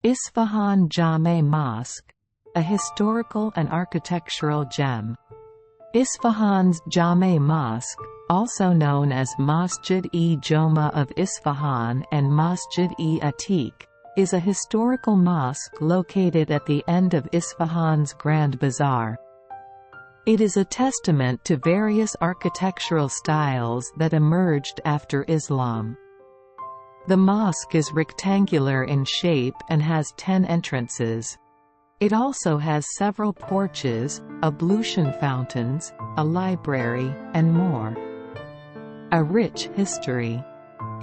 Isfahan Jaame Mosque, a historical and architectural gem. Isfahan's Jame Mosque, also known as Masjed-e Atiq of Isfahan and Masjed-e Atiq, is a historical mosque located at the end of Isfahan's Grand Bazaar. It is a testament to various architectural styles that emerged after Islam. The mosque is rectangular in shape and has 10 entrances. It also has several porches, ablution fountains, a library, and more. A rich history.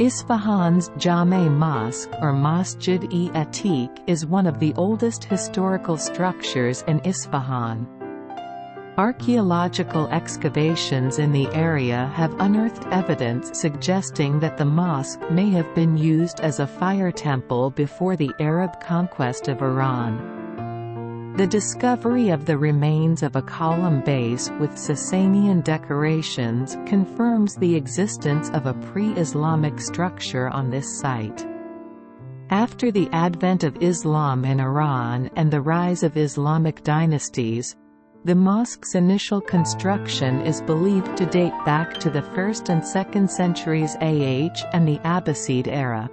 Isfahan's Jame Mosque or Masjed-e Atiq is one of the oldest historical structures in Isfahan. Archaeological excavations in the area have unearthed evidence suggesting that the mosque may have been used as a fire temple before the Arab conquest of Iran. The discovery of the remains of a column base with Sassanian decorations confirms the existence of a pre-Islamic structure on this site. After the advent of Islam in Iran and the rise of Islamic dynasties, the mosque's initial construction is believed to date back to the 1st and 2nd centuries AH and the Abbasid era.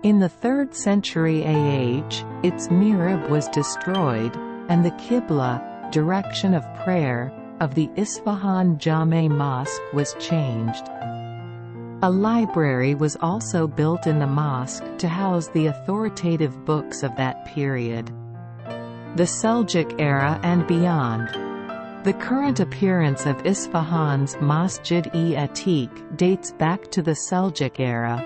In the 3rd century AH, its mihrab was destroyed, and the qibla, direction of prayer, of the Isfahan Jaame Mosque was changed. A library was also built in the mosque to house the authoritative books of that period. The Seljuk era and beyond. The current appearance of Isfahan's Masjed-e Atiq dates back to the Seljuk era.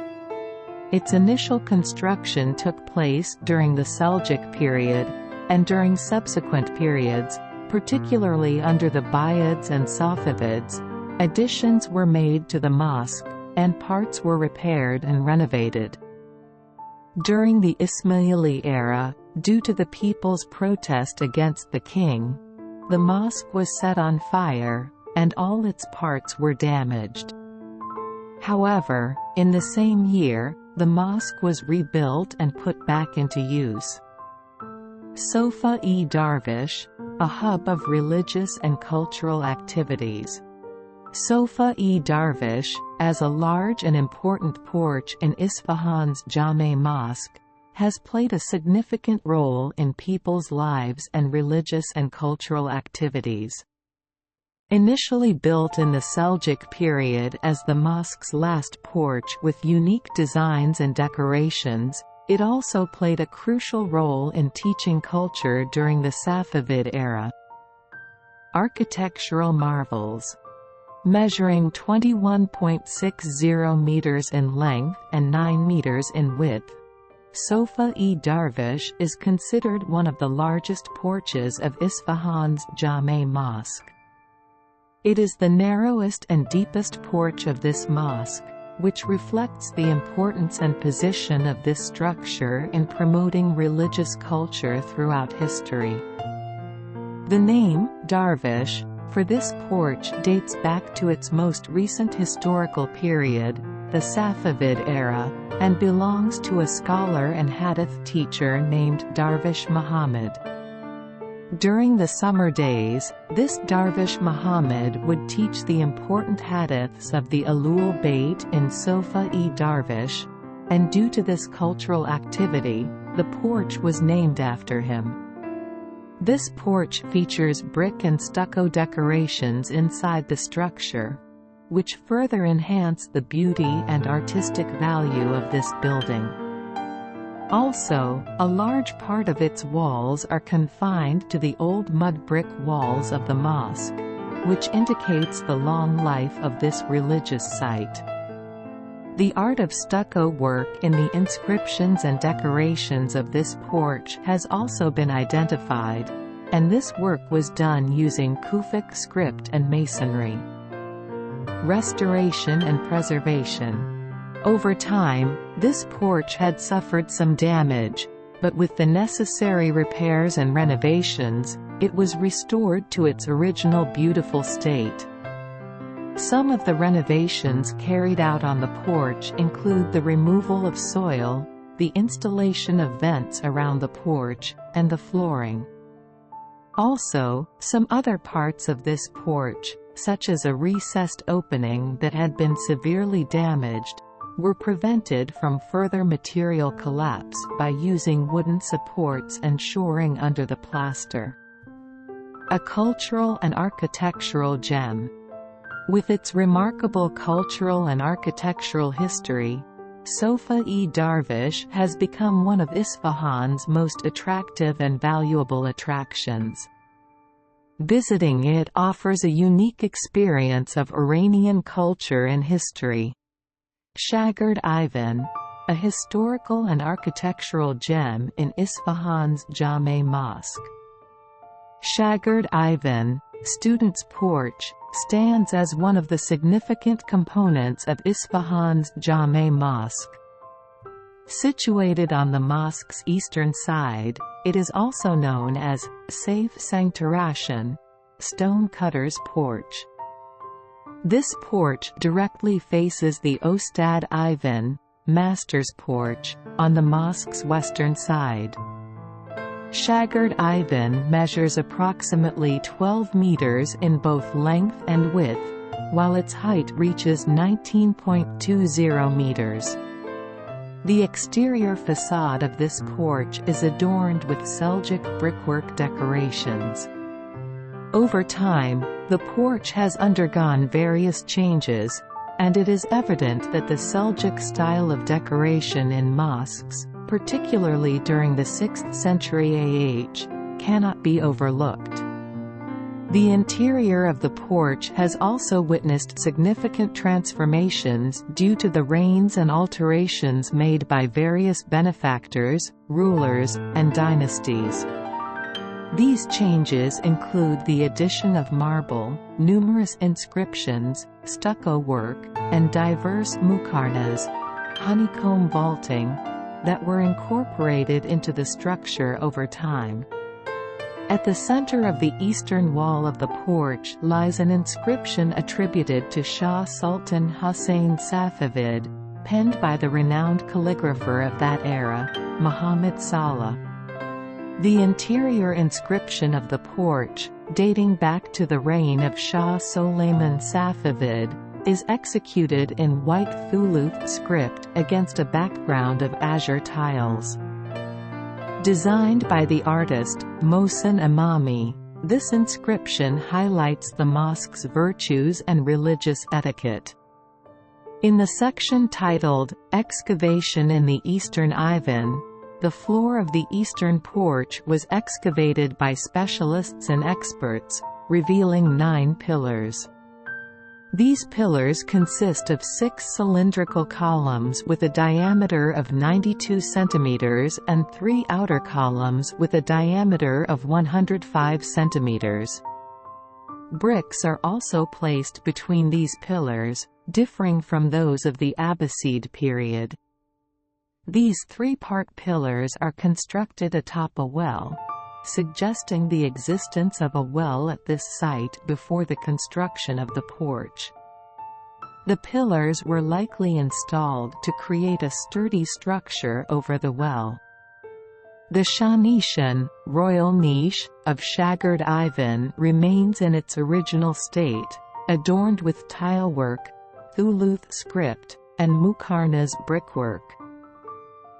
Its initial construction took place during the Seljuk period, and during subsequent periods, particularly under the Buyids and Safavids, additions were made to the mosque, and parts were repaired and renovated. During the Ismaili era, due to the people's protest against the king, the mosque was set on fire, and all its parts were damaged. However, in the same year, the mosque was rebuilt and put back into use. Sofa-e-Darvish, a hub of religious and cultural activities. Sofa-e-Darvish, as a large and important porch in Isfahan's Jame Mosque, has played a significant role in people's lives and religious and cultural activities. Initially built in the Seljuk period as the mosque's last porch with unique designs and decorations, it also played a crucial role in teaching culture during the Safavid era. Architectural marvels. Measuring 21.60 meters in length and 9 meters in width, Sofa-e-Darvish is considered one of the largest porches of Isfahan's Jame Mosque. It is the narrowest and deepest porch of this mosque, which reflects the importance and position of this structure in promoting religious culture throughout history. The name, Darvish, for this porch dates back to its most recent historical period, the Safavid era, and belongs to a scholar and hadith teacher named Darvish Muhammad. During the summer days, this Darvish Muhammad would teach the important hadiths of the Alul Bayt in Sofa-e-Darvish, and due to this cultural activity, the porch was named after him. This porch features brick and stucco decorations inside the structure, which further enhance the beauty and artistic value of this building. Also, a large part of its walls are confined to the old mud brick walls of the mosque, which indicates the long life of this religious site. The art of stucco work in the inscriptions and decorations of this porch has also been identified, and this work was done using Kufic script and masonry. Restoration and preservation. Over time, this porch had suffered some damage, but with the necessary repairs and renovations, it was restored to its original beautiful state. Some of the renovations carried out on the porch include the removal of soil, the installation of vents around the porch, and the flooring. Also, some other parts of this porch, such as a recessed opening that had been severely damaged, were prevented from further material collapse by using wooden supports and shoring under the plaster. A cultural and architectural gem. With its remarkable cultural and architectural history, Sofa-e Darvish has become one of Isfahan's most attractive and valuable attractions. Visiting it offers a unique experience of Iranian culture and history. Shagird Ivan, a historical and architectural gem in Isfahan's Jame Mosque. Shagird Ivan, Student's Porch, stands as one of the significant components of Isfahan's Jame Mosque. Situated on the mosque's eastern side, it is also known as Saif Sangtarashan, Stonecutter's Porch. This porch directly faces the Ostad Ivan, Master's Porch, on the mosque's western side. Shagird Ivan measures approximately 12 meters in both length and width, while its height reaches 19.20 meters. The exterior facade of this porch is adorned with Seljuk brickwork decorations. Over time, the porch has undergone various changes, and it is evident that the Seljuk style of decoration in mosques, particularly during the 6th century AH, cannot be overlooked. The interior of the porch has also witnessed significant transformations due to the reigns and alterations made by various benefactors, rulers, and dynasties. These changes include the addition of marble, numerous inscriptions, stucco work, and diverse muqarnas, honeycomb vaulting, that were incorporated into the structure over time. At the center of the eastern wall of the porch lies an inscription attributed to Shah Sultan Hussein Safavid, penned by the renowned calligrapher of that era, Muhammad Salah. The interior inscription of the porch, dating back to the reign of Shah Soleiman Safavid, is executed in white Thuluth script against a background of azure tiles. Designed by the artist, Mohsen Imami, this inscription highlights the mosque's virtues and religious etiquette. In the section titled, Excavation in the Eastern Ivan, the floor of the eastern porch was excavated by specialists and experts, revealing 9 pillars. These pillars consist of 6 cylindrical columns with a diameter of 92 centimeters and 3 outer columns with a diameter of 105 centimeters. Bricks are also placed between these pillars, differing from those of the Abbasid period. These 3-part pillars are constructed atop a well, suggesting the existence of a well at this site before the construction of the porch. The pillars were likely installed to create a sturdy structure over the well. The Shanishan, royal niche, of Shagird Ivan remains in its original state, adorned with tilework, Thuluth script, and muqarnas brickwork.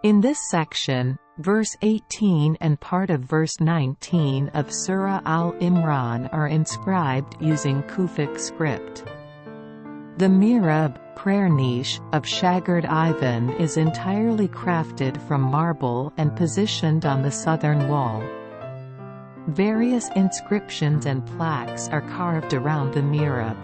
In this section, verse 18 and part of verse 19 of Surah Al-Imran are inscribed using Kufic script. The mihrab, prayer niche, of Shagird Ivan is entirely crafted from marble and positioned on the southern wall. Various inscriptions and plaques are carved around the mihrab.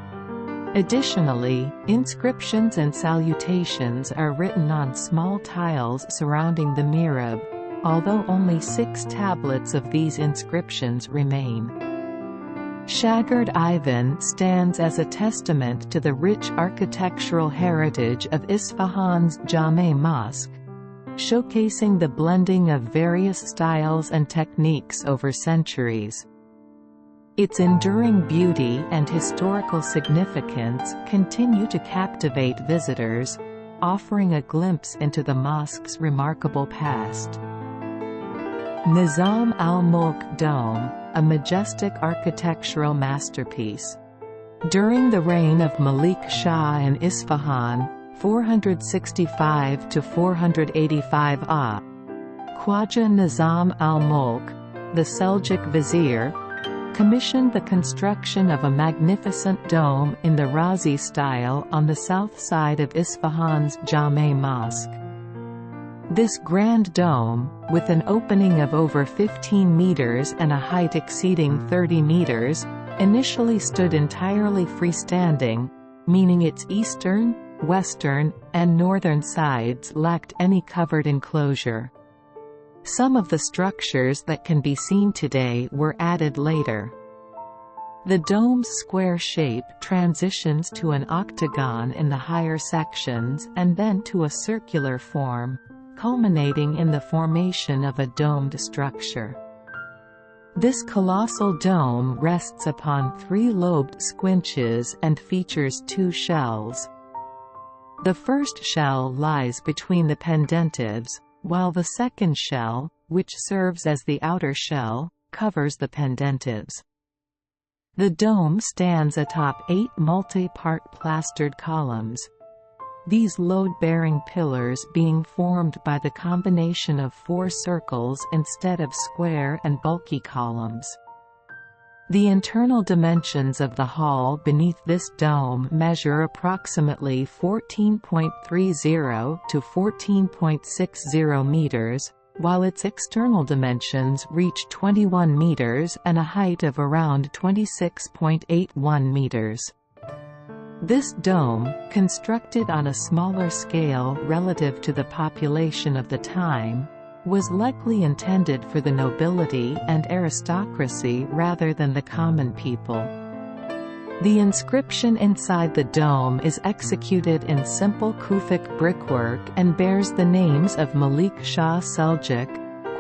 Additionally, inscriptions and salutations are written on small tiles surrounding the mihrab, although only 6 tablets of these inscriptions remain. Shagird Ivan stands as a testament to the rich architectural heritage of Isfahan's Jame Mosque, showcasing the blending of various styles and techniques over centuries. Its enduring beauty and historical significance continue to captivate visitors, offering a glimpse into the mosque's remarkable past. Nizam al-Mulk Dome, a majestic architectural masterpiece. During the reign of Malik Shah in Isfahan, 465 to 485 AH, Khwaja Nizam al-Mulk, the Seljuk vizier, commissioned the construction of a magnificent dome in the Razi style on the south side of Isfahan's Jame Mosque. This grand dome, with an opening of over 15 meters and a height exceeding 30 meters, initially stood entirely freestanding, meaning its eastern, western, and northern sides lacked any covered enclosure. Some of the structures that can be seen today were added later. The dome's square shape transitions to an octagon in the higher sections and then to a circular form, culminating in the formation of a domed structure. This colossal dome rests upon three-lobed squinches and features two shells. The first shell lies between the pendentives, while the second shell, which serves as the outer shell, covers the pendentives. The dome stands atop 8 multi-part plastered columns, these load-bearing pillars being formed by the combination of 4 circles instead of square and bulky columns. The internal dimensions of the hall beneath this dome measure approximately 14.30 to 14.60 meters, while its external dimensions reach 21 meters and a height of around 26.81 meters. This dome, constructed on a smaller scale relative to the population of the time, was likely intended for the nobility and aristocracy rather than the common people. The inscription inside the dome is executed in simple Kufic brickwork and bears the names of Malik Shah Seljuk,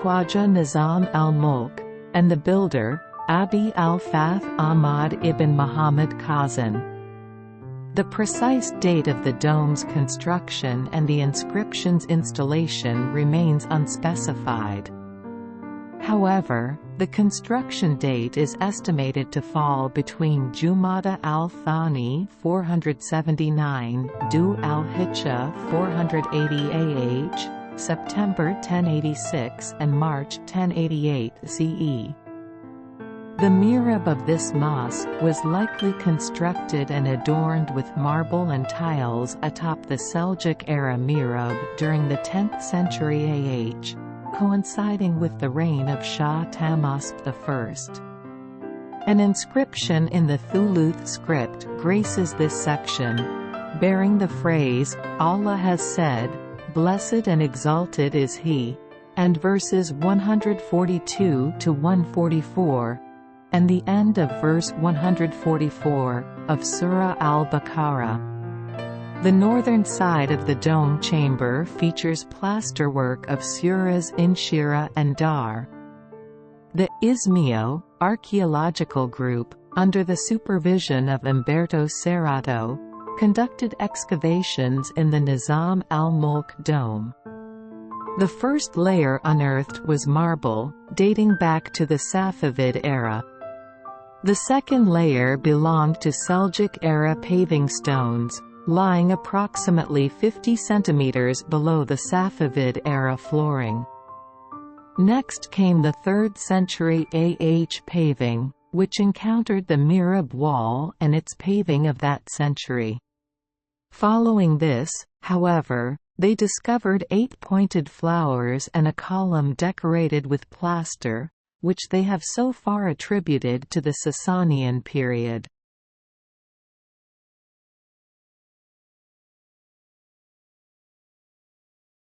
Khwaja Nizam al-Mulk, and the builder, Abi al-Fath Ahmad ibn Muhammad Kazan. The precise date of the dome's construction and the inscription's installation remains unspecified. However, the construction date is estimated to fall between Jumada al-Thani 479 Du al-Hijjah 480 AH, September 1086 and March 1088 CE. The mihrab of this mosque was likely constructed and adorned with marble and tiles atop the Seljuk-era mihrab during the 10th century AH, coinciding with the reign of Shah Tahmasp I. An inscription in the Thuluth script graces this section, bearing the phrase, "Allah has said, blessed and exalted is He," and verses 142 to 144, and the end of verse 144, of Surah Al-Baqarah. The northern side of the dome chamber features plasterwork of surahs Inshira and Dar. The Ismeo Archaeological Group, under the supervision of Umberto Serrato, conducted excavations in the Nizam al-Mulk dome. The first layer unearthed was marble, dating back to the Safavid era. The second layer belonged to Seljuk-era paving stones, lying approximately 50 centimeters below the Safavid-era flooring. Next came the 3rd century AH paving, which encountered the mihrab wall and its paving of that century. Following this, however, they discovered 8 pointed flowers and a column decorated with plaster, which they have so far attributed to the Sassanian period.